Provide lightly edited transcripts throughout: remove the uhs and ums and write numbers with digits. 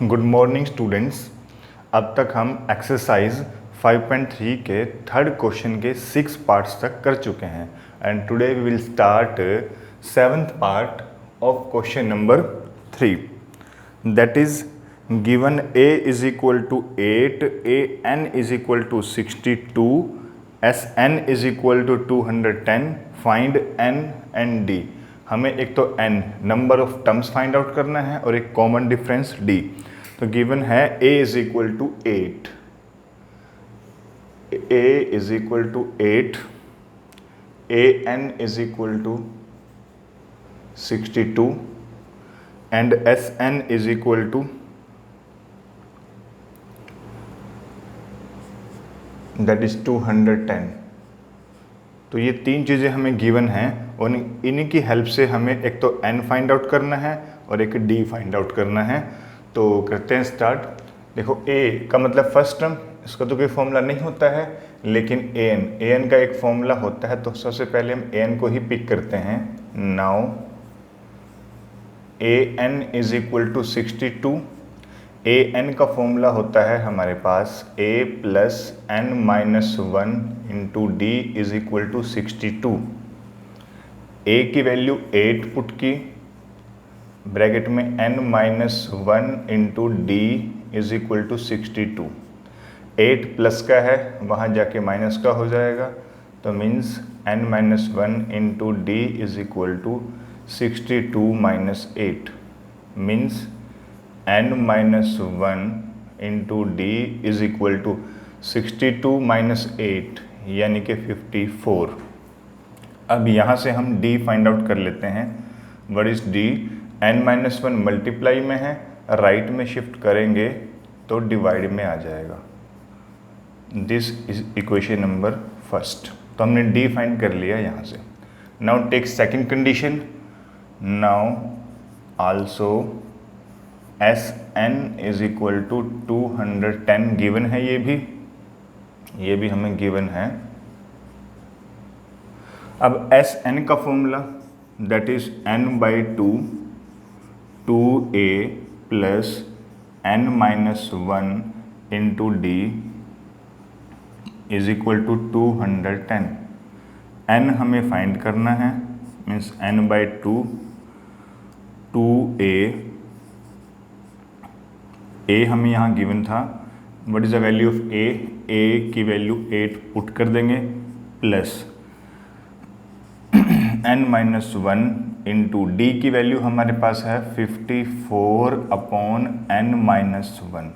Good morning students. अब तक हम एक्सरसाइज 5.3 के थर्ड क्वेश्चन के 6 पार्ट्स तक कर चुके हैं and today we will start 7th part of question number 3 that is given a is equal to 8, an is equal to 62, sn is equal to 210, find n and d। हमें एक तो n number of terms find out करना है और एक common difference d। तो given है a is equal to 8, a is equal to 8, an is equal to 62 and sn is equal to that is 210। तो ये तीन चीज़ें हमें गिवन हैं और इन्हीं की हेल्प से हमें एक तो n फाइंड आउट करना है और एक d फाइंड आउट करना है। तो करते हैं स्टार्ट। देखो a का मतलब फर्स्ट टर्म, इसका तो कोई फॉर्मूला नहीं होता है, लेकिन an का एक फॉर्मूला होता है। तो सबसे पहले हम an को ही पिक करते हैं। Now an is equal to 62। an का फॉर्मूला होता है हमारे पास a plus n minus 1 into d is equal to 62। a की वैल्यू 8 पुट की, ब्रैकेट में n minus 1 into d is equal to 62। 8 plus का है, वहाँ जाके माइनस का हो जाएगा, तो means n minus 1 into d is equal to 62 minus 8 means n minus 1 into d is equal to 62 minus 8 यानी कि 54। अब यहाँ से हम d फाइंड आउट कर लेते हैं। What is d? n minus 1 multiply में है, राइट में शिफ्ट करेंगे तो डिवाइड में आ जाएगा। This is equation number first. तो हमने d फाइंड कर लिया यहाँ से। Now take second condition. Now also Sn is equal to 210 given है, ये भी हमें गिवन है। अब Sn का formula that is n by 2a plus n minus 1 into d is equal to 210। n हमें फाइंड करना है, मीन्स n बाई 2a हमें यहाँ गिवन था। What is the value of a की वैल्यू 8 पुट कर देंगे plus n minus 1 into D की वैल्यू हमारे पास है 54 अपॉन n माइनस 1।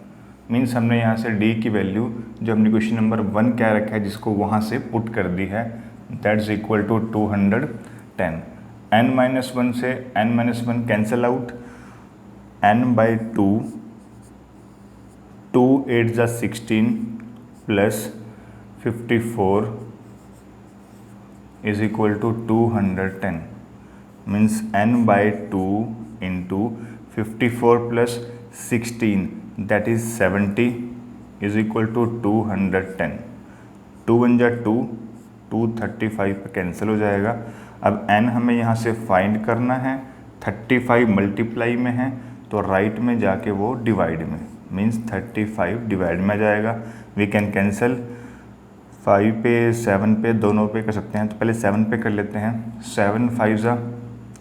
मीन्स हमने यहाँ से d की वैल्यू जो हमने क्वेश्चन नंबर 1 क्या रखा है जिसको वहाँ से पुट कर दी है, that is equal to 210। n minus 1 से n minus 1 cancel out, n by 2 8 जा 16 plus 54 is equal to 210 means n by 2 into 54 plus 16 that is 70 is equal to 210। 2 1 जा 2, 235 पे कैंसिल हो जाएगा। अब n हमें यहाँ से फाइंड करना है, 35 मल्टीप्लाई में है तो राइट में जाके वो डिवाइड में, मीन्स 35 डिवाइड में आ जाएगा। वी कैन कैंसिल 5 पे 7 पे दोनों पे कर सकते हैं, तो पहले 7 पे कर लेते हैं। 7 5 जा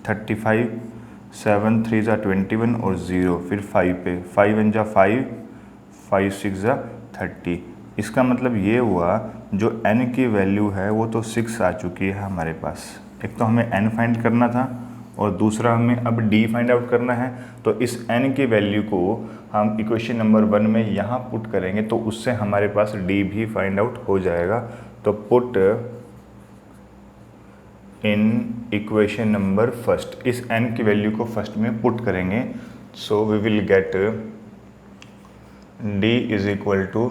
35, 7 3 जा 21 और 0, फिर 5 पे 5 1 जा 5, 5 6 जा 30। इसका मतलब ये हुआ जो n की वैल्यू है वो तो 6 आ चुकी है हमारे पास। एक तो हमें n फाइंड करना था और दूसरा हमें अब d फाइंड आउट करना है। तो इस n की वैल्यू को हम इक्वेशन नंबर 1 में यहाँ पुट करेंगे तो उससे हमारे पास d भी फाइंड आउट हो जाएगा। तो put in equation number first, इस n की वैल्यू को फर्स्ट में पुट करेंगे। So we will get d is equal to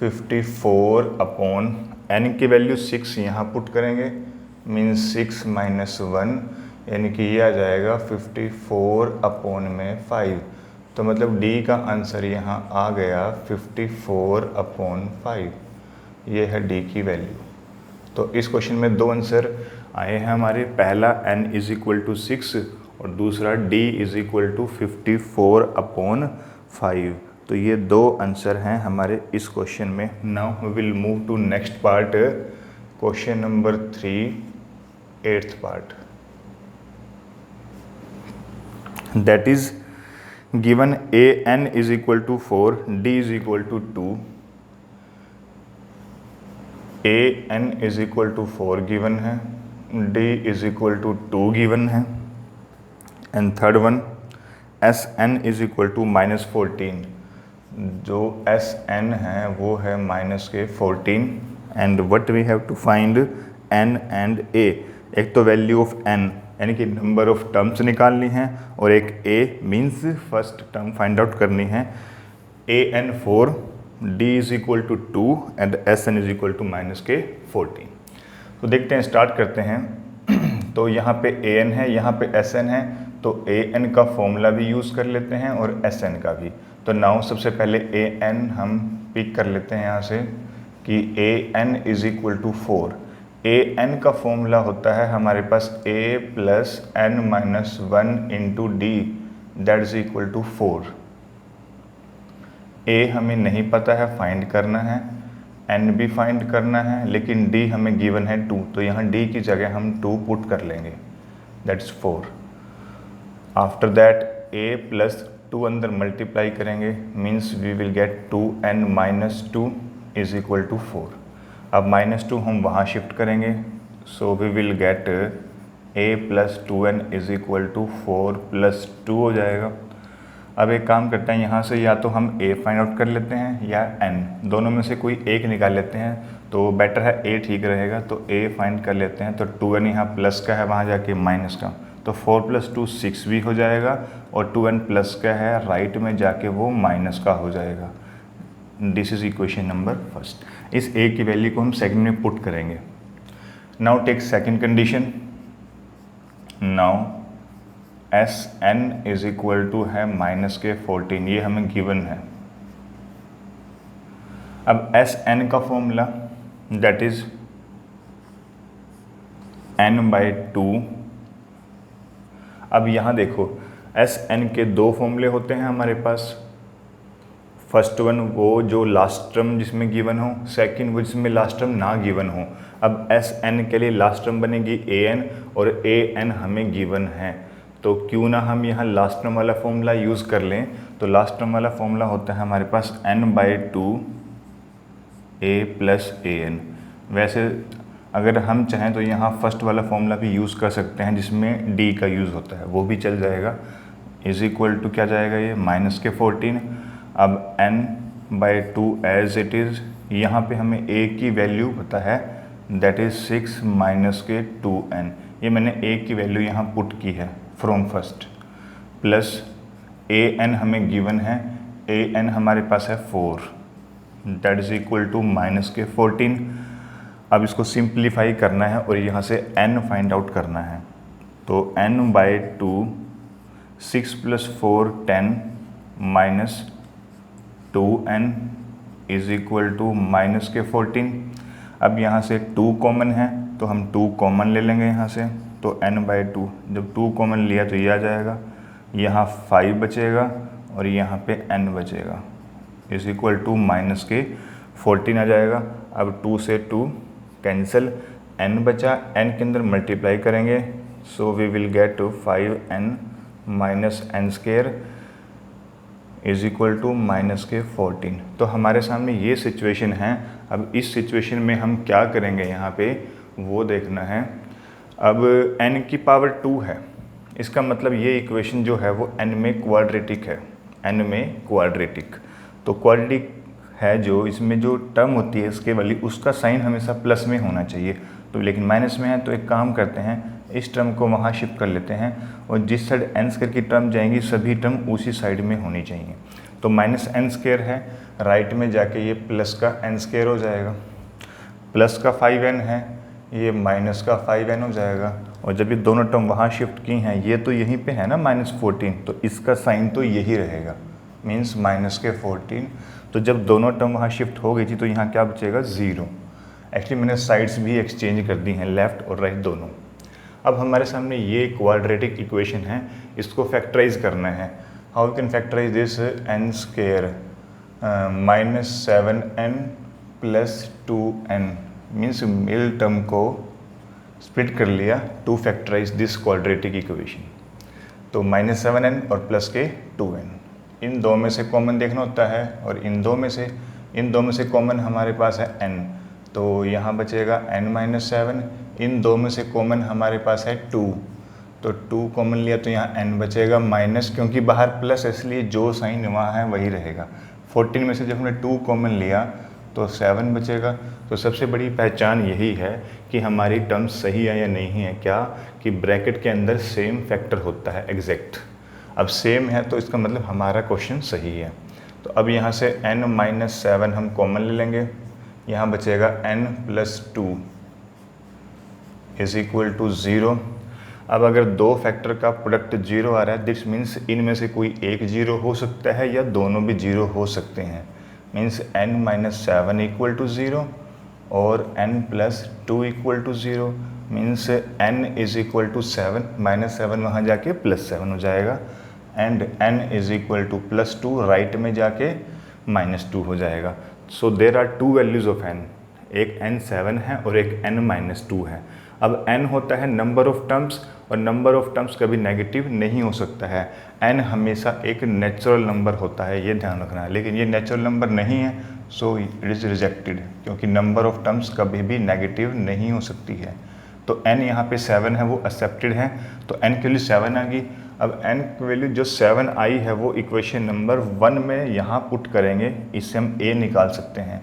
54 upon n की वैल्यू 6 यहाँ पुट करेंगे, मीन्स 6 माइनस 1 यानी कि ये आ जाएगा 54 अपॉन में 5। तो मतलब d का आंसर यहाँ आ गया 54 अपॉन 5। ये है d की वैल्यू। तो इस क्वेश्चन में दो आंसर आए हैं हमारे। पहला n इज इक्वल टू 6 और दूसरा d इज़ इक्वल टू 54/5। तो ये दो आंसर हैं हमारे इस क्वेश्चन में। Now we will move to next part, question number 3, 8th part. That is given an is equal to 4, d is equal to 2, an is equal to 4 given है, d is equal to 2 given है, and third one Sn is equal to -14। जो Sn है वो है -14, and what we have to find n and a। एक तो value of n यानी कि नंबर ऑफ टर्म्स निकालनी है, और एक a means first term find out करनी है। an 4, d is equal to 2 and Sn is equal to -14। तो देखते हैं, स्टार्ट करते हैं। तो यहाँ पे an है, यहाँ पे Sn है, तो an का फॉर्मूला भी यूज़ कर लेते हैं और Sn का भी। तो नाउ सबसे पहले an हम पिक कर लेते हैं यहाँ से कि an is equal to 4। an का फॉर्मूला होता है हमारे पास a plus n minus 1 into d, that is equal to 4। a हमें नहीं पता है, फाइंड करना है, n भी फाइंड करना है, लेकिन d हमें गिवन है 2, तो यहाँ d की जगह हम 2 पुट कर लेंगे, that's 4। After that a plus 2 अंदर मल्टीप्लाई करेंगे, means we will get 2n minus 2 is equal to 4। अब -2 हम वहाँ शिफ्ट करेंगे, so we will get a plus 2n is equal to 4 plus 2 हो जाएगा। अब एक काम करते हैं, यहाँ से या तो हम a फाइंड आउट कर लेते हैं या n, दोनों में से कोई एक निकाल लेते हैं, तो बेटर है a ठीक रहेगा। तो a फाइंड कर लेते हैं, तो 2n यहाँ प्लस का है, वहाँ जाके माइनस का, तो 4 प्लस 2 6 भी हो जाएगा, और 2n प्लस का है, राइट में जाके वो माइनस का हो जाएगा। This is equation number first. इस a की वैल्यू को हम सेकंड में पुट करेंगे। Now take second condition. Now Sn is equal to है -14, ये हमें गिवन है। अब Sn का फॉर्मूला दैट इज n/2। अब यहाँ देखो, Sn के दो फॉर्मूले होते हैं हमारे पास। फर्स्ट वन वो जो लास्ट टर्म जिसमें गिवन हो, सेकंड वो जिसमें लास्ट टर्म ना गिवन हो। अब Sn के लिए लास्ट टर्म बनेगी an, और an हमें गिवन है, तो क्यों ना हम यहाँ लास्ट टर्म वाला फॉर्मूला यूज़ कर लें। तो लास्ट टर्म वाला फॉर्मूला होता है हमारे पास n/2 a प्लस an। वैसे अगर हम चाहें तो यहाँ फर्स्ट वाला फॉर्मूला भी यूज़ कर सकते हैं जिसमें d का यूज़ होता है, वो भी चल जाएगा। इज इक्वल टू क्या जाएगा ये -14। अब n/2 एज इट इज़, यहाँ पे हमें a की वैल्यू पता है, दैट इज़ 6 माइनस के 2n। ये मैंने a की वैल्यू यहाँ पुट की है फ्रॉम फर्स्ट, प्लस an हमें गिवन है, an हमारे पास है 4, दैट इज़ इक्वल टू -14। अब इसको सिंप्लीफाई करना है और यहाँ से n फाइंड आउट करना है। तो n/2 6 + 4 10 minus 2n is equal to -14। अब यहाँ से 2 कॉमन है, तो हम 2 कॉमन ले लेंगे यहाँ से, तो n/2, जब 2 कॉमन लिया तो ये आ जाएगा, यहाँ 5 बचेगा और यहाँ पे n बचेगा, इज इक्वल टू -14 आ जाएगा। अब 2 से 2 कैंसिल, n बचा, n के अंदर मल्टीप्लाई करेंगे, so we will get 5n minus n² is equal to -14। तो हमारे सामने ये सिचुएशन है। अब इस सिचुएशन में हम क्या करेंगे यहाँ पे वो देखना है। अब n की पावर 2 है, इसका मतलब ये इक्वेशन जो है वो n में क्वाड्रेटिक है, n में क्वाड्रेटिक। तो क्वाड्रेटिक है जो, इसमें जो टर्म होती है इसके वाली, उसका साइन हमेशा प्लस में होना चाहिए, तो लेकिन माइनस में है। तो एक काम करते हैं, इस टर्म को वहाँ शिफ्ट कर लेते हैं, और जिस साइड n² की टर्म जाएंगी सभी टर्म उसी साइड में होनी चाहिए। तो -n² है, राइट में जाके ये प्लस का n² हो जाएगा, प्लस का 5n है, ये माइनस का 5n हो जाएगा। और जब ये दोनों टर्म वहाँ शिफ्ट की हैं, ये तो यहीं पे है ना -14, तो इसका साइन तो यही रहेगा, मीन्स -14। तो जब दोनों टर्म वहाँ शिफ्ट हो गई थी तो यहाँ क्या बचेगा, 0। एक्चुअली मैंने साइड्स भी एक्सचेंज कर दी हैं, लेफ़्ट और राइट दोनों। अब हमारे सामने ये क्वाड्रेटिक इक्वेशन है, इसको फैक्टराइज करना है। How you can factorise this? N square -7n + 2n means middle term को स्प्लिट कर लिया to factorise this quadratic equation. तो -7n और प्लस के 2n, इन दो में से कॉमन देखना होता है, और इन दो में से कॉमन हमारे पास है n, तो यहाँ बचेगा n-7। इन दो में से कॉमन हमारे पास है 2, तो 2 कॉमन लिया तो यहाँ n बचेगा माइनस, क्योंकि बाहर प्लस इसलिए जो साइन वहाँ है वही रहेगा। 14 में से जब हमने 2 कॉमन लिया तो 7 बचेगा। तो सबसे बड़ी पहचान यही है कि हमारी टर्म्स सही है या नहीं है, क्या कि ब्रैकेट के अंदर सेम फैक्टर होता है एग्जैक्ट। अब सेम है तो इसका मतलब हमारा क्वेश्चन सही है। तो अब यहाँ से n-7 हम कॉमन ले लेंगे, यहाँ बचेगा n + 2 = 0। अब अगर दो फैक्टर का प्रोडक्ट 0 आ रहा है, दिस मीन्स इनमें से कोई एक 0 हो सकता है या दोनों भी 0 हो सकते हैं। मीन्स n-7 = 0 और n + 2 = 0। मीन्स n = 7, -7 वहाँ जाके +7 हो जाएगा, एंड n = +2 राइट में जाके -2 हो जाएगा। So there are 2 values of n, एक n7 है और एक n-2 है। अब n होता है नंबर ऑफ टर्म्स, और नंबर ऑफ टर्म्स कभी नेगेटिव नहीं हो सकता है। n हमेशा एक नेचुरल नंबर होता है, ये ध्यान रखना है, लेकिन ये नेचुरल नंबर नहीं है, सो इट इज़ रिजेक्टेड, क्योंकि नंबर ऑफ टर्म्स कभी भी नेगेटिव नहीं हो सकती है। तो n यहाँ पे 7 है, वो एक्सेप्टेड है, तो n की वैल्यू 7 आ गई। अब n की वैल्यू जो 7 आई है वो इक्वेशन नंबर 1 में यहाँ पुट करेंगे, इससे हम a निकाल सकते हैं।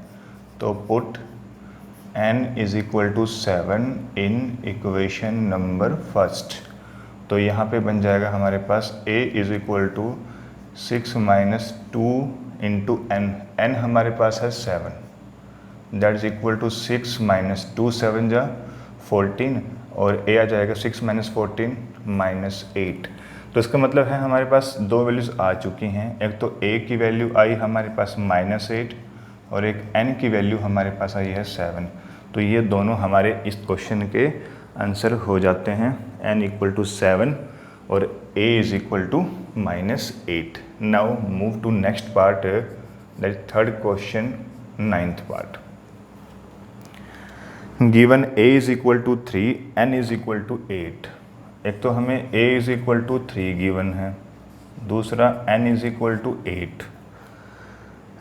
तो पुट n = 7 इन इक्वेशन नंबर 1। तो यहाँ पे बन जाएगा हमारे पास a = 6 - 2 × n। n हमारे पास है 7, दैट इज इक्वल टू 6 - 2 7 जा 14, और a आ जाएगा 6 - 14 -8। तो इसका मतलब है हमारे पास दो वैल्यूज़ आ चुकी हैं, एक तो a की वैल्यू आई हमारे पास -8 और एक n की वैल्यू हमारे पास आई है 7। तो ये दोनों हमारे इस क्वेश्चन के आंसर हो जाते हैं, n = 7 और a = -8। Now move to next part, that is third question, 9th part. Given a = 3, n = 8। एक तो हमें a = 3 गिवन है, दूसरा n = 8,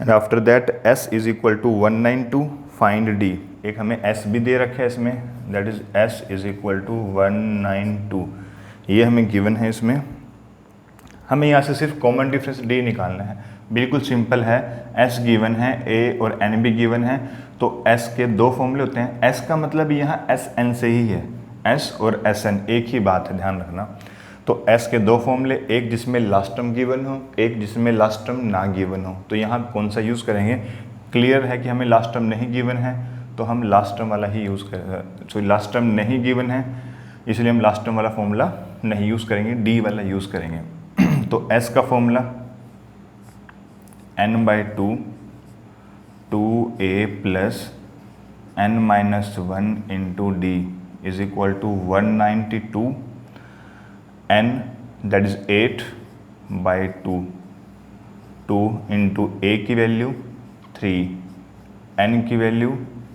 and after that s = 192, find d। एक हमें s भी दे रखा है इसमें, दैट इज s = 192, ये हमें गिवन है। इसमें हमें यहाँ से सिर्फ कॉमन डिफरेंस d निकालना है, बिल्कुल सिंपल है। s गिवन है, a और n भी गिवन है, तो s के दो फॉर्मूले होते हैं। s का मतलब यहाँ sn से ही है, s और sn एक ही बात है, ध्यान रखना। तो s के दो फॉर्मूले, एक जिसमें लास्ट टर्म गिवन हो, एक जिसमें लास्ट टर्म ना गिवन हो। तो यहाँ कौन सा यूज़ करेंगे? क्लियर है कि हमें लास्ट टर्म नहीं गिवन है, तो हम लास्ट टर्म वाला ही यूज़ करें। सो लास्ट टर्म नहीं गिवन है, इसलिए हम लास्ट टर्म वाला फॉर्मूला नहीं यूज़ करेंगे, डी वाला यूज़ करेंगे। तो s का formula n/2 2a + n-1 × d = 192, n that is 8/2, 2 × a की वैल्यू 3, n की वैल्यू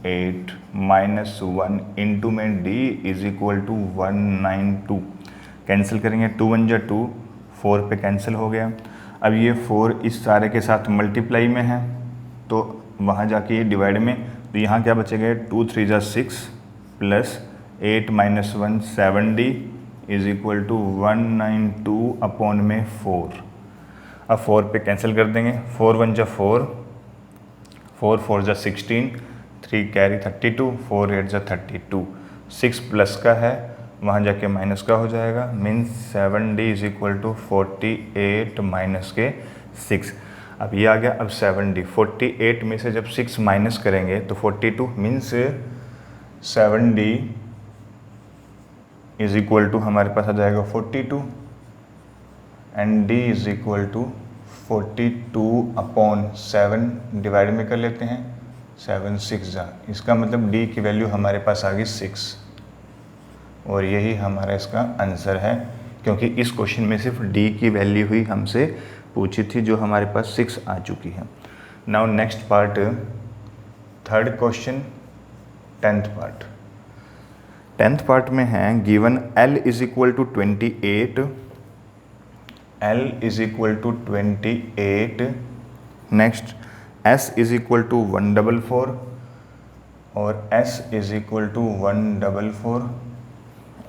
8 -1 × में d = 192। कैंसिल करेंगे, 2 × 1 = 2, 4 पे कैंसिल हो गया। अब ये 4 इस सारे के साथ मल्टीप्लाई में है, तो वहाँ जाके ये डिवाइड में, तो यहाँ क्या बचेगा? 2 × 3 = 6 + 8 - 1 7d = 192/4। अब 4 पे कैंसिल कर देंगे, 4 × 1 = 4, 4 × 4 = 16, 3 कैरी 32, 4 × 8 = 32, 6 प्लस का है, वहाँ जाके माइनस का हो जाएगा। Means 7d = 48 - 6। अब ये आ गया। अब 7d 48 में से जब 6 माइनस करेंगे तो 42, मीन्स 7d = हमारे पास आ जाएगा 42, एंड d = 42/7 डिवाइड में कर लेते हैं, 7 6 जा, इसका मतलब d की वैल्यू हमारे पास आ गई 6। और यही हमारा इसका आंसर है, क्योंकि इस क्वेश्चन में सिर्फ डी की वैल्यू ही हमसे पूछी थी जो हमारे पास 6 आ चुकी है। Now next part, third question, 10th part. 10th part में है given L is equal to 28, L is equal to 28, next S is equal to 144 और S is equal to 144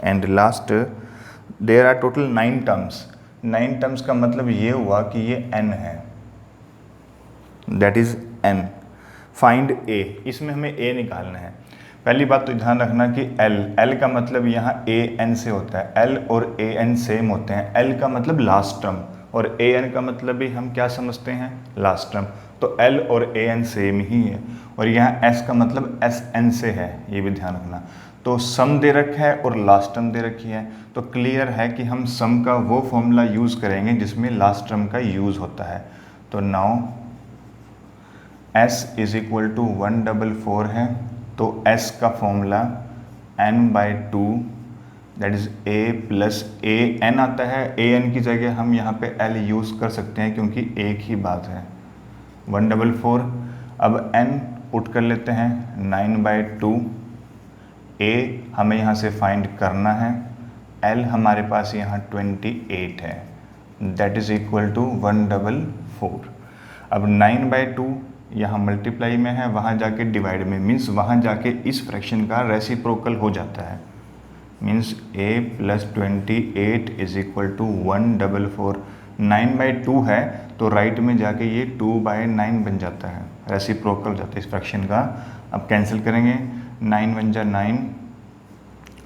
and last there are total 9 terms. 9 terms का मतलब ये हुआ कि ये n है, that is n। Find a, इसमें हमें a निकालना है। पहली बात तो ध्यान रखना कि l का मतलब यहाँ a n से होता है, l और a n सेम होते हैं। l का मतलब लास्ट टर्म और a n का मतलब भी हम क्या समझते हैं, लास्ट टर्म। तो l और a n सेम ही है और यहाँ s का मतलब s n से है, ये भी ध्यान रखना। तो सम दे रखा है और लास्ट टर्म दे रखी है, तो क्लियर है कि हम सम का वो फॉर्मूला यूज़ करेंगे जिसमें लास्ट टर्म का यूज़ होता है। तो now s is equal to 144 है, तो s का formula n/2 that is a plus a n आता है। a n की जगह हम यहाँ पे l यूज़ कर सकते हैं क्योंकि एक ही बात है। 144, अब n पुट कर लेते हैं 9/2, a हमें यहाँ से फाइंड करना है, l हमारे पास यहाँ 28 है, दैट इज इक्वल टू 144। अब 9/2 यहाँ मल्टीप्लाई में है, वहाँ जाके डिवाइड में, मीन्स वहाँ जाके इस फ्रैक्शन का रेसिप्रोकल हो जाता है, means a plus 28 is equal to 144। 9/2 है तो राइट में जाके ये 2/9 बन जाता है, रेसिप्रोकल हो जाता है इस फ्रैक्शन का। अब कैंसिल करेंगे, 9 1 जा 9,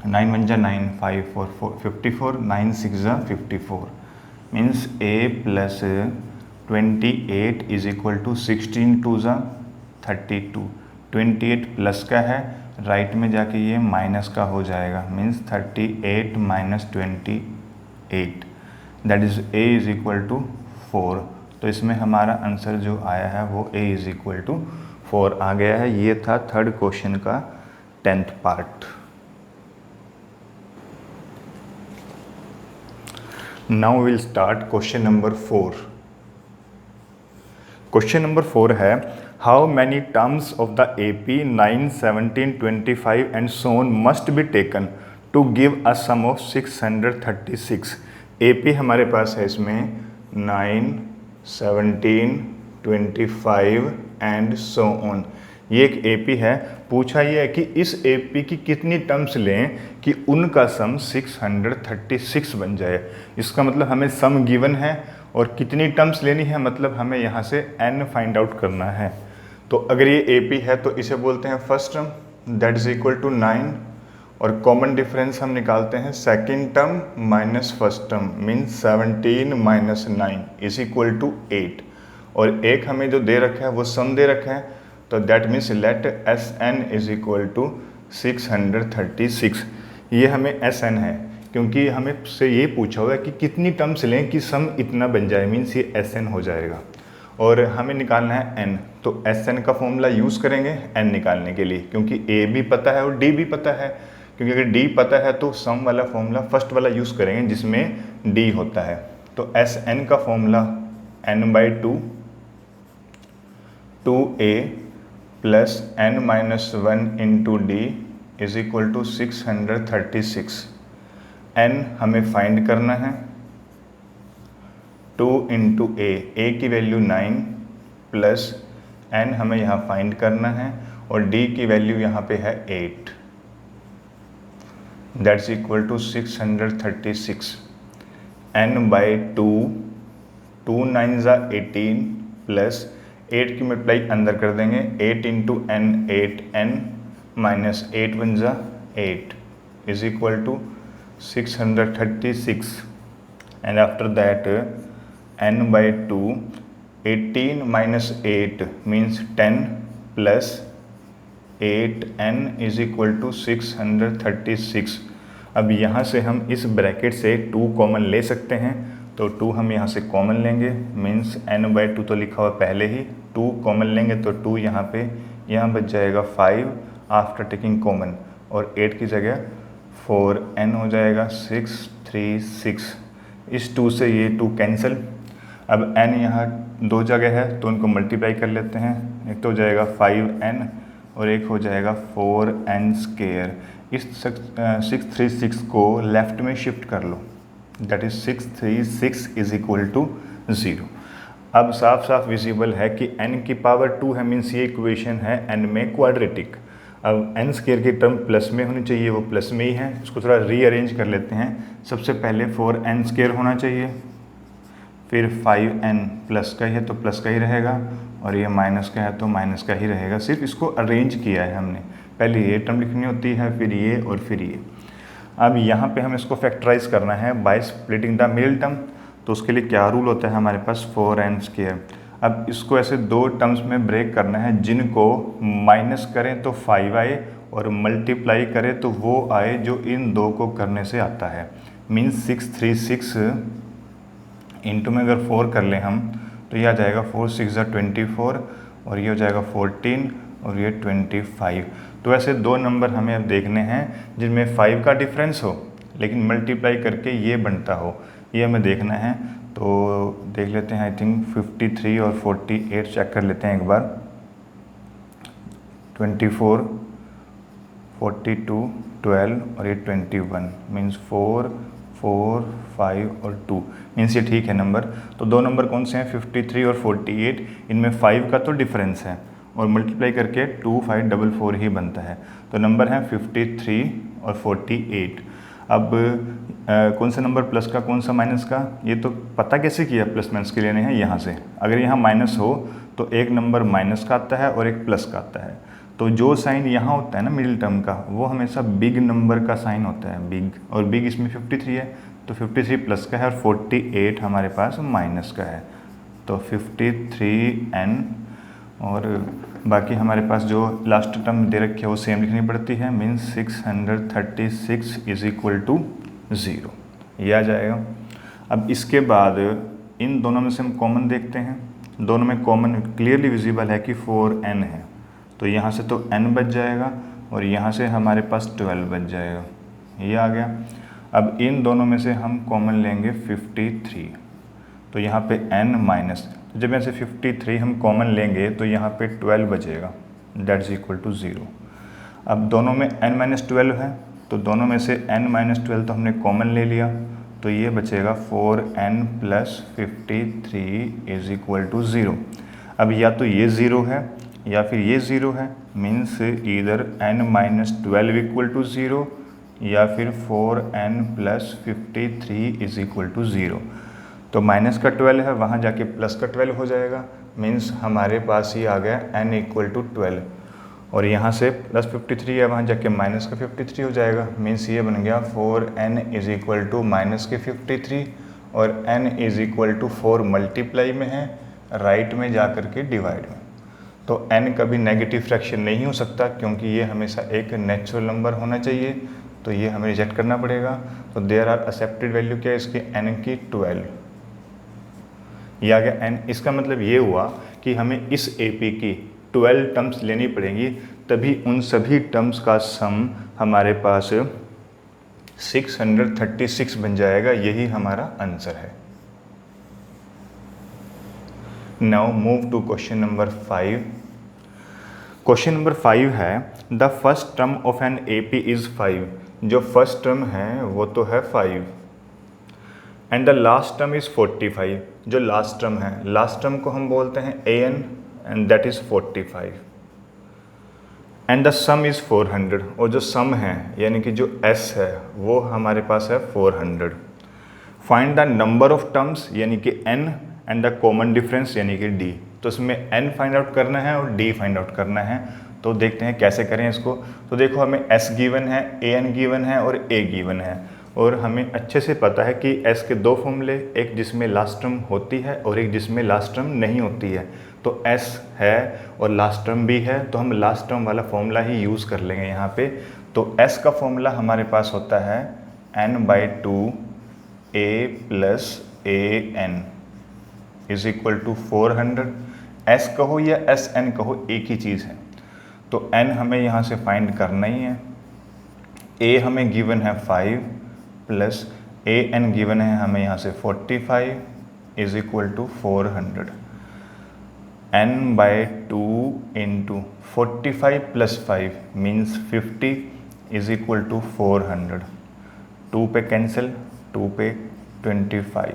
9 1 जा 9, 5 4 54, 9 6 जा 54, means a plus 28 is equal to 16 2 जा 32। 28 प्लस का है, राइट में जाके ये माइनस का हो जाएगा, means 38 minus 28 that is a is equal to 4। तो इसमें हमारा आंसर जो आया है वो a इज इक्वल टू 4 आ गया है। ये था थर्ड क्वेश्चन का 10th part. Now will start question number 4। Question number 4 है how many terms of the AP 9, 17, 25 and so on must be taken to give a sum of 636। AP हमारे पास है इसमें 9, 17, 25 एंड so on। ये एक AP है। पूछा ये है कि इस AP की कितनी टर्म्स लें कि उनका सम 636 बन जाए। इसका मतलब हमें सम गिवन है और कितनी टर्म्स लेनी है, मतलब हमें यहाँ से n फाइंड आउट करना है। तो अगर ये AP है तो इसे बोलते हैं first term, that is equal to 9, और कॉमन डिफरेंस हम निकालते हैं second term minus first term, means 17 minus 9 is equal to 8, और एक हमें जो दे रखा है वो सम दे रखा है, तो that means let Sn is equal to 636। ये हमें Sn है क्योंकि हमें से ये पूछा हुआ है कि कितनी टर्म्स लें कि सम इतना बन जाए, मीन्स ये Sn हो जाएगा, और हमें निकालना है n। तो Sn का फॉर्मूला यूज़ करेंगे n निकालने के लिए, क्योंकि a भी पता है और d भी पता है। क्योंकि अगर d पता है तो सम वाला फॉर्मूला फर्स्ट वाला यूज़ करेंगे जिसमें d होता है। तो Sn का formula n/2 2a plus n-1 into d is equal to 636। n हमें फाइंड करना है, 2 इंटू a की वैल्यू 9 प्लस n हमें यहाँ फाइंड करना है और d की वैल्यू यहाँ पे है 8, दैट्स इक्वल टू 636। n/2, 2 9 जा 18 प्लस 8 की मल्टीप्लाई अंदर कर देंगे, 8 इंटू n 8n माइनस 8 1 जा 8 is equal to 636, and after that n/2, 18 minus 8 means 10 plus 8n is equal to 636। अब यहाँ से हम इस ब्रैकेट से 2 कॉमन ले सकते हैं, तो 2 हम यहाँ से कॉमन लेंगे, मीन्स n/2 तो लिखा हुआ पहले ही, 2 कॉमन लेंगे तो 2 यहाँ पे, यहाँ बच जाएगा 5 आफ्टर टेकिंग कॉमन, और 8 की जगह 4n हो जाएगा 636। इस 2 से ये 2 कैंसिल। अब n यहाँ 2 जगह है तो उनको मल्टीप्लाई कर लेते हैं। एक तो हो जाएगा 5n और एक हो जाएगा 4n²। इस 636 को लेफ्ट में शिफ्ट कर लो, that is 636 is equal to 0। अब साफ साफ विजिबल है कि n की पावर 2 है, मीन्स ये इक्वेशन है n में क्वाड्रेटिक। अब n² की टर्म प्लस में होनी चाहिए, वो प्लस में ही है। इसको थोड़ा रीअरेंज कर लेते हैं। सबसे पहले 4n² होना चाहिए, फिर 5n प्लस का ही है तो प्लस का ही रहेगा, और ये माइनस का है तो माइनस का ही रहेगा। सिर्फ इसको अरेंज किया है हमने, पहले ये टर्म लिखनी होती है, फिर ये और फिर ये। अब यहाँ पे हम इसको फैक्टराइज करना है by splitting the middle term. तो उसके लिए क्या रूल होता है हमारे पास, 4n²। अब इसको ऐसे 2 टर्म्स में ब्रेक करना है, जिनको माइनस करें तो 5 आए और मल्टीप्लाई करें तो वो आए जो इन 2 को करने से आता है। मीन्स 636 इंटू में अगर 4 कर लें हम तो ये आ जाएगा 4 6 24 और ये हो जाएगा 14 और ये 25। तो ऐसे 2 नंबर हमें अब देखने हैं जिनमें 5 का डिफरेंस हो लेकिन मल्टीप्लाई करके ये बनता हो, ये हमें देखना है। तो देख लेते हैं, आई थिंक 53 और 48 चेक कर लेते हैं एक बार। 24 42 12 और ये 21 मीन्स 4 4 5 और 2 मीन्स ये ठीक है नंबर। तो 2 नंबर कौन से हैं, 53 और 48। इनमें 5 का तो डिफरेंस है और मल्टीप्लाई करके 2544 ही बनता है। तो नंबर है 53 और 48। अब कौन सा नंबर प्लस का कौन सा माइनस का, ये तो पता कैसे किया प्लस माइनस के लेने हैं यहाँ से। अगर यहाँ माइनस हो तो एक नंबर माइनस का आता है और एक प्लस का आता है। तो जो साइन यहाँ होता है ना मिडिल टर्म का, वो हमेशा बिग नंबर का साइन होता है, बिग। और बिग इसमें 53 है तो 53 प्लस का है और 48 हमारे पास माइनस का है। तो 53n और बाकी हमारे पास जो लास्ट टर्म दे रखी है वो सेम लिखनी पड़ती है, मीन्स 636 इज इक्वल टू 0, ये आ जाएगा। अब इसके बाद इन दोनों में से हम कॉमन देखते हैं। दोनों में कॉमन क्लियरली विजिबल है कि 4n है, तो यहाँ से तो n बच जाएगा और यहाँ से हमारे पास 12 बच जाएगा, ये आ गया। अब इन दोनों में से हम कॉमन लेंगे 53, तो यहाँ पे n माइनस, जब यहाँ से 53 हम कॉमन लेंगे तो यहाँ पे 12 बचेगा, दैट इज इक्वल टू 0। अब दोनों में n माइनस 12 है तो दोनों में से n माइनस 12 तो हमने कॉमन ले लिया, तो ये बचेगा 4n plus 53 is equal to 0। अब या तो ये 0 है या फिर ये 0 है, means either n minus 12 equal to 0 या फिर 4n plus 53 is equal to 0। तो माइनस का 12 है, वहाँ जाके प्लस का 12 हो जाएगा, मीन्स हमारे पास ही आ गया n इक्वल टू 12। और यहाँ से प्लस 53 है, वहाँ जाके माइनस का 53 हो जाएगा, मीन्स ये बन गया 4n is equal to minus के 53 और n is equal to 4 multiply में है, राइट में जा कर के डिवाइड में। तो n कभी नेगेटिव फ्रैक्शन नहीं हो सकता क्योंकि ये हमेशा एक नेचुरल नंबर होना चाहिए, तो ये हमें रिजेक्ट करना पड़ेगा। तो देयर आर एक्सेप्टेड वैल्यू क्या है इसकी, n की 12, ये आ गया n। इसका मतलब ये हुआ कि हमें इस AP की 12 टर्म्स लेनी पड़ेंगी, तभी उन सभी टर्म्स का सम हमारे पास 636 बन जाएगा, यही हमारा आंसर है। Now move to question number 5। Question number 5 है the first term of an AP is 5। जो फर्स्ट टर्म है वो तो है 5 and the last term is 45। जो लास्ट टर्म है, लास्ट टर्म को हम बोलते हैं an and that is 45 and the sum is 400। और जो सम है यानी कि जो s है वो हमारे पास है 400। Find the number of terms यानी कि n and the common difference यानी कि d। तो इसमें n फाइंड आउट करना है और d फाइंड आउट करना है। तो देखते हैं कैसे करें इसको। तो देखो हमें s गिवन है, an गिवन है और a गिवन है, और हमें अच्छे से पता है कि s के 2 फॉर्मूले, एक जिसमें लास्ट टर्म होती है और एक जिसमें लास्ट टर्म नहीं होती है। तो s है और लास्ट टर्म भी है, तो हम लास्ट टर्म वाला फॉर्मूला ही यूज़ कर लेंगे यहाँ पे। तो s का फॉर्मूला हमारे पास होता है n/2 a plus an is equal to 400। s कहो या sn कहो एक ही चीज़ है। तो n हमें यहाँ से फाइंड करना ही है। ए हमें गिवन है 5 प्लस ए एन गिवन है हमें यहाँ से 45 is equal to 400। n by 2 into 45 plus 5 means 50 is equal to 400। 2 पे कैंसिल, 2 पे 25,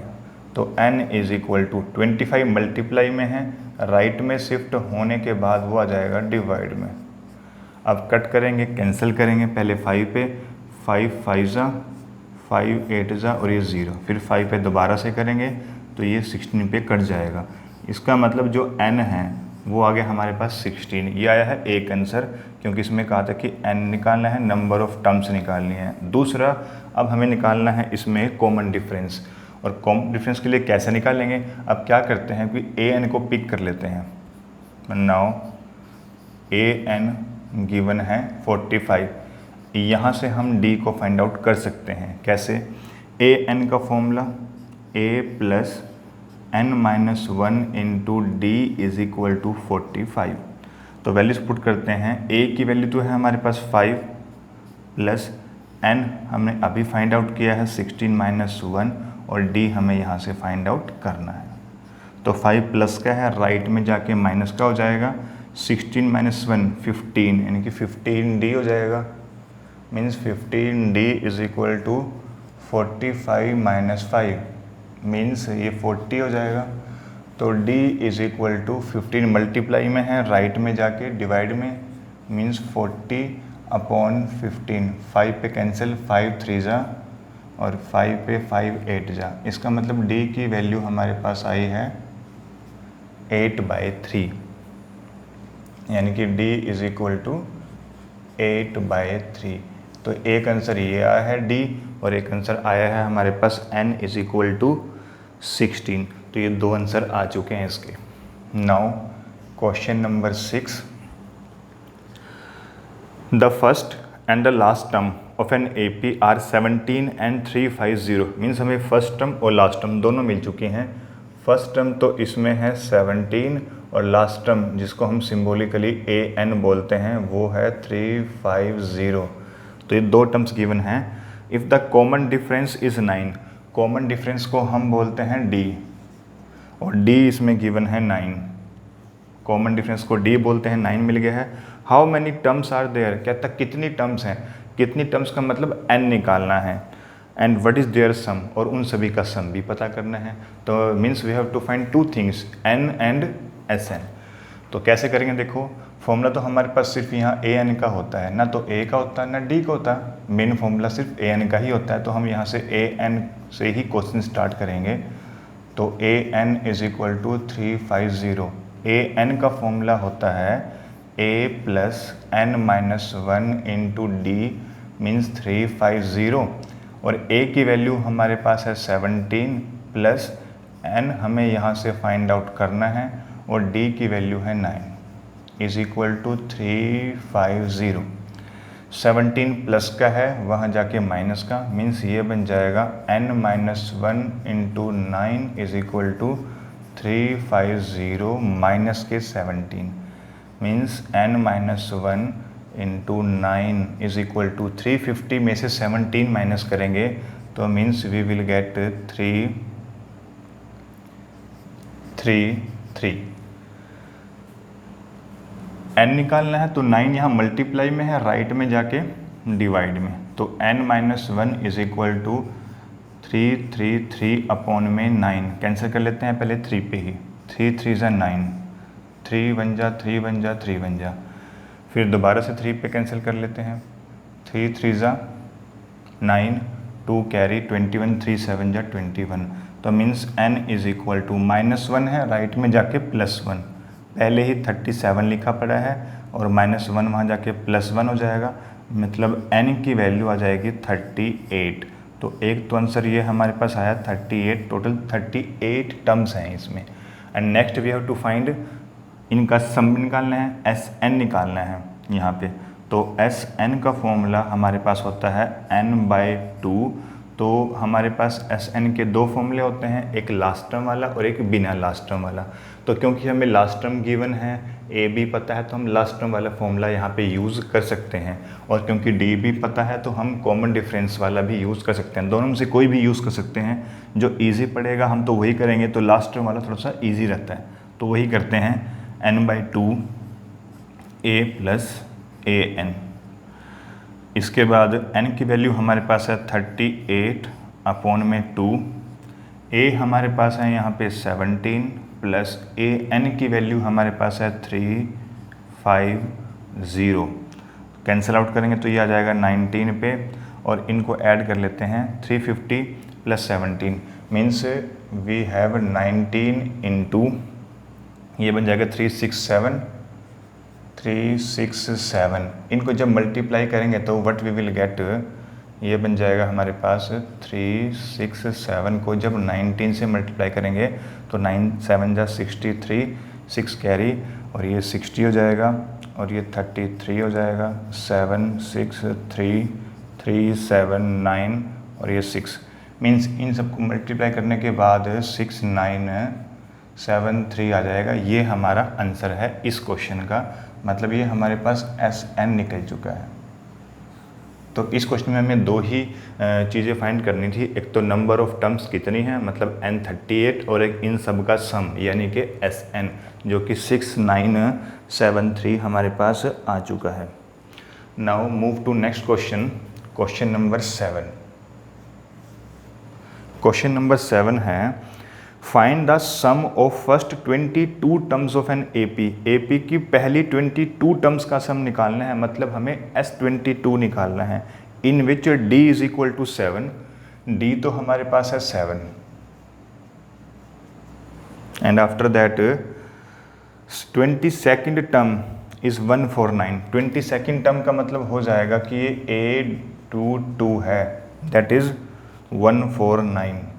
तो n is equal to 25 multiply में है, राइट में शिफ्ट होने के बाद वो आ जाएगा डिवाइड में। अब कट करेंगे, कैंसिल करेंगे, पहले 5 पे, 5 5 जा, 5 8 जा और ये 0, फिर 5 पे दोबारा से करेंगे तो ये 16 पे कट जाएगा। इसका मतलब जो n है वो आ गया हमारे पास 16। ये आया है एक आंसर, क्योंकि इसमें कहा था कि n निकालना है, नंबर ऑफ टर्म्स निकालनी है। दूसरा, अब हमें निकालना है इसमें कॉमन डिफरेंस, और कॉमन डिफरेंस के लिए कैसे निकालेंगे, अब क्या करते हैं कि ए एन को पिक कर लेते हैं। नाउ ए एन गिवन है 45, यहाँ से हम डी को फाइंड आउट कर सकते हैं। कैसे? ए एन का formula a plus n minus 1 into d is equal to 45। तो वैल्यूज पुट करते हैं। a की वैल्यू तो है हमारे पास 5 प्लस n हमने अभी फाइंड आउट किया है 16 माइनस 1, और d हमें यहाँ से फाइंड आउट करना है। तो 5 प्लस का है, राइट में जाके माइनस का हो जाएगा, 16 माइनस 1 15, यानी कि 15d हो जाएगा। Means 15d is equal to 45 minus 5, means ये 40 हो जाएगा। तो d is equal to 15 multiply में है, राइट में जाके डिवाइड में, मीन्स 40 अपॉन 15। 5 पे कैंसिल, 5 3 जा और 5 पे 5 8 जा। इसका मतलब d की वैल्यू हमारे पास आई है 8/3, यानी कि d इज इक्वल टू 8/3। तो एक आंसर ये आया है d, और एक आंसर आया है हमारे पास n इज इक्वल टू 16। तो ये दो आंसर आ चुके हैं इसके। Now question number 6, the first and the last term of an AP are 17 and 350। Means हमें फर्स्ट टर्म और लास्ट टर्म दोनों मिल चुकी हैं। फर्स्ट टर्म तो इसमें है 17, और लास्ट टर्म जिसको हम सिम्बोलिकली AN बोलते हैं वो है 350। तो ये दो टर्म्स गिवन हैं। If the common difference is 9, common difference को हम बोलते हैं d, और d इसमें गिवन है 9। कॉमन डिफरेंस को d बोलते हैं, 9 मिल गया है। How many terms are there, कहता कितनी टर्म्स हैं। कितनी टर्म्स का मतलब n निकालना है। एंड व्हाट इज़ देयर सम, और उन सभी का सम भी पता करना है। तो means we have to find two things, n and Sn। तो कैसे करेंगे, देखो फॉर्मूला तो हमारे पास सिर्फ यहाँ an का होता है, ना तो a का होता है ना d का होता है। मेन फॉर्मूला सिर्फ an का ही होता है, तो हम यहाँ से an से ही क्वेश्चन स्टार्ट करेंगे। तो an is equal to 350। an का फॉर्मूला होता है a plus n minus 1 into D means 350, और a की वैल्यू हमारे पास है 17 प्लस n हमें यहाँ से फाइंड आउट करना है, और d की वैल्यू है 9 इज इक्वल टू 350। 17 प्लस का है, वहाँ जाके माइनस का, मीन्स ये बन जाएगा n minus 1 into 9 is equal to 350 minus के 17, means n minus 1 into 9 is equal to 350 में से 17 माइनस करेंगे तो means we will get 333। n निकालना है तो 9 यहाँ मल्टीप्लाई में है, राइट में जाके डिवाइड में, तो n minus 1 is equal to 333 upon में 9 कैंसिल कर लेते हैं पहले 3 पे ही, 3 3 जा 9, 3 बन जा 3 बन जा 3 बन जा, फिर दोबारा से 3 पे कैंसिल कर लेते हैं, 3 3 जा 9, 2 कैरी 21, 3 7 जा 21। तो means n is equal to -1 है, राइट में जाके +1, पहले ही 37 लिखा पड़ा है और -1 वहाँ जाके +1 हो जाएगा, मतलब n की वैल्यू आ जाएगी 38। तो एक तो आंसर ये हमारे पास आया 38, टोटल 38 टर्म्स हैं इसमें। And next we have to find, इनका सम निकालना है, Sn निकालना है यहाँ पे। तो Sn का फॉर्मूला हमारे पास होता है n/2, तो हमारे पास Sn के दो फॉर्मूले होते हैं, एक लास्ट टर्म वाला और एक बिना लास्ट टर्म वाला। तो क्योंकि हमें लास्ट टर्म गिवन है, ए भी पता है, तो हम लास्ट टर्म वाला फॉर्मूला यहाँ पे यूज़ कर सकते हैं। और क्योंकि डी भी पता है तो हम कॉमन डिफरेंस वाला भी यूज़ कर सकते हैं। दोनों में से कोई भी यूज़ कर सकते हैं, जो ईजी पड़ेगा हम तो वही करेंगे। तो लास्ट टर्म वाला थोड़ा सा ईजी रहता है, तो वही करते हैं। n/2 a plus an। इसके बाद n की वैल्यू हमारे पास है 38/2। a हमारे पास है यहाँ पे 17 प्लस an की वैल्यू हमारे पास है 350। कैंसिल आउट करेंगे तो ये आ जाएगा 19 पे, और इनको ऐड कर लेते हैं 350 plus 17 means we have 19 into, ये बन जाएगा 367। इनको जब मल्टीप्लाई करेंगे तो व्हाट वी विल गेट, ये बन जाएगा हमारे पास 367 को जब 19 से मल्टीप्लाई करेंगे तो 9 7 जा 63, 6 कैरी और ये 60 हो जाएगा, और ये 33 हो जाएगा, 7 6 3 3 7 9 और ये 6 मीन्स इन सबको मल्टीप्लाई करने के बाद 6973 आ जाएगा। ये हमारा आंसर है इस क्वेश्चन का, मतलब ये हमारे पास Sn निकल चुका है। तो इस क्वेश्चन में हमें दो ही चीज़ें फाइंड करनी थी, एक तो नंबर ऑफ टर्म्स कितनी है मतलब n38, और एक इन सब का सम यानी कि Sn जो कि 6973 हमारे पास आ चुका है। Now move to next question, question number 7। Question number 7 है find the sum of first 22 terms of an AP की पहली 22 टर्म्स का सम निकालना है, मतलब हमें S22 निकालना है, in which D is equal to 7। D तो हमारे पास है 7 and after that 22nd term is 149। 22nd term का मतलब हो जाएगा कि ये A22 है, दैट इज 149।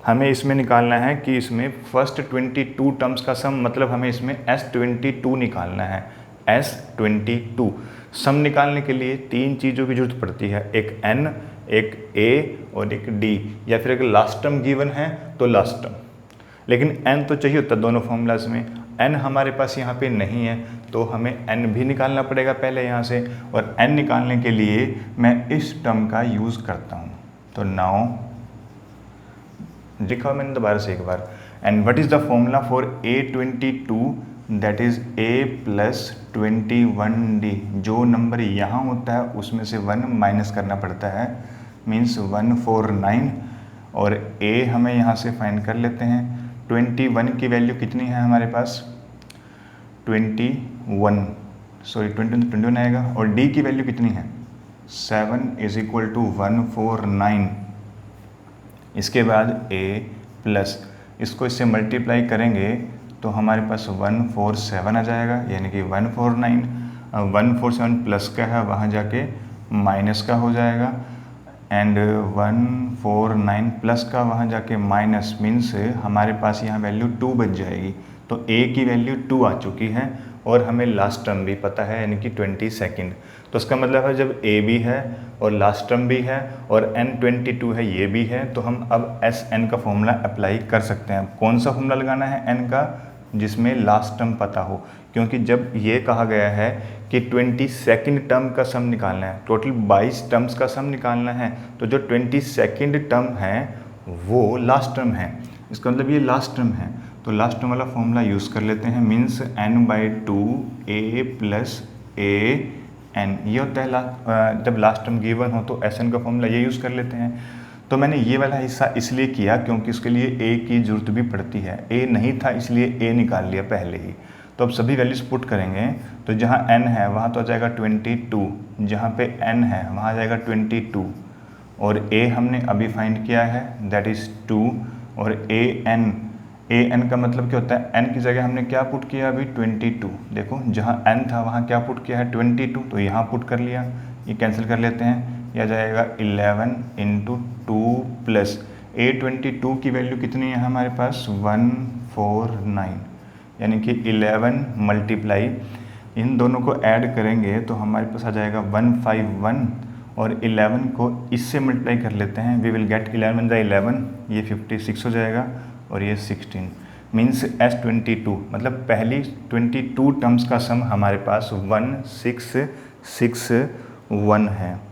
हमें इसमें निकालना है कि इसमें फर्स्ट 22 टर्म्स का सम, मतलब हमें इसमें S22 निकालना है। S22 सम निकालने के लिए तीन चीज़ों की जरूरत पड़ती है, एक n, एक a और एक d, या फिर अगर लास्ट टर्म गिवन है तो लास्ट टर्म। लेकिन n तो चाहिए होता है दोनों फॉर्मूलाज में, n हमारे पास यहाँ पे नहीं है तो हमें n भी निकालना पड़ेगा पहले यहाँ से, और n निकालने के लिए मैं इस टर्म का यूज़ करता हूँ। तो नाउ लिखा मैंने दोबारा से एक बार, and what is the formula for A22, that is A plus 21D। जो नंबर यहाँ होता है उसमें से 1 माइनस करना पड़ता है, मीन्स 149, और A हमें यहाँ से फाइंड कर लेते हैं। 21 की वैल्यू कितनी है हमारे पास 21 आएगा, और D की वैल्यू कितनी है 7 इज इक्वल टू 149। इसके बाद A प्लस, इसको इससे मल्टीप्लाई करेंगे तो हमारे पास 147 आ जाएगा, यानी कि 149। 147 प्लस का है वहाँ जाके माइनस का हो जाएगा, एंड 149 प्लस का वहाँ जाके माइनस मीन्स हमारे पास यहाँ वैल्यू 2 बच जाएगी। तो A की वैल्यू 2 आ चुकी है, और हमें लास्ट टर्म भी पता है यानी कि 22nd। तो इसका मतलब है जब A भी है और लास्ट टर्म भी है और N22 है ये भी है, तो हम अब Sn का फॉर्मूला अप्लाई कर सकते हैं। कौन सा फॉर्मूला लगाना है n का, जिसमें लास्ट टर्म पता हो, क्योंकि जब ये कहा गया है कि 22nd टर्म का सम निकालना है, टोटल 22 टर्म्स का सम निकालना है, तो जो 22nd टर्म है वो लास्ट टर्म है, इसका मतलब ये लास्ट टर्म है। तो लास्ट टर्म वाला फॉर्मूला यूज़ कर लेते हैं, means n/2 A plus an। ये होता है जब लास्ट टर्म गिवन हो तो Sn का फॉर्मूला ये यूज़ कर लेते हैं। तो मैंने ये वाला हिस्सा इसलिए किया क्योंकि उसके लिए A की ज़रूरत भी पड़ती है, A नहीं था इसलिए A निकाल लिया पहले ही। तो अब सभी वैल्यूज़ पुट करेंगे, तो जहाँ n है वहाँ तो आ जाएगा 22, जहाँ पे n है वहाँ आ जाएगा 22, और A हमने अभी फाइंड किया है दैट इज़ 2, और an का मतलब क्या होता है, n की जगह हमने क्या पुट किया अभी 22। देखो जहाँ n था वहाँ क्या पुट किया है 22, तो यहाँ पुट कर लिया, ये कैंसिल कर लेते हैं, यह जाएगा 11 इंटू 2 प्लस A22 की वैल्यू कितनी है हमारे पास 149, यानी कि 11 मल्टीप्लाई इन दोनों को ऐड करेंगे तो हमारे पास आ जाएगा 151, और 11 को इससे मल्टीप्लाई कर लेते हैं, वी विल गेट 11 × 11, ये 56 हो जाएगा और ये 16 मीन्स S22 मतलब पहली 22 टर्म्स का सम हमारे पास 1661 है।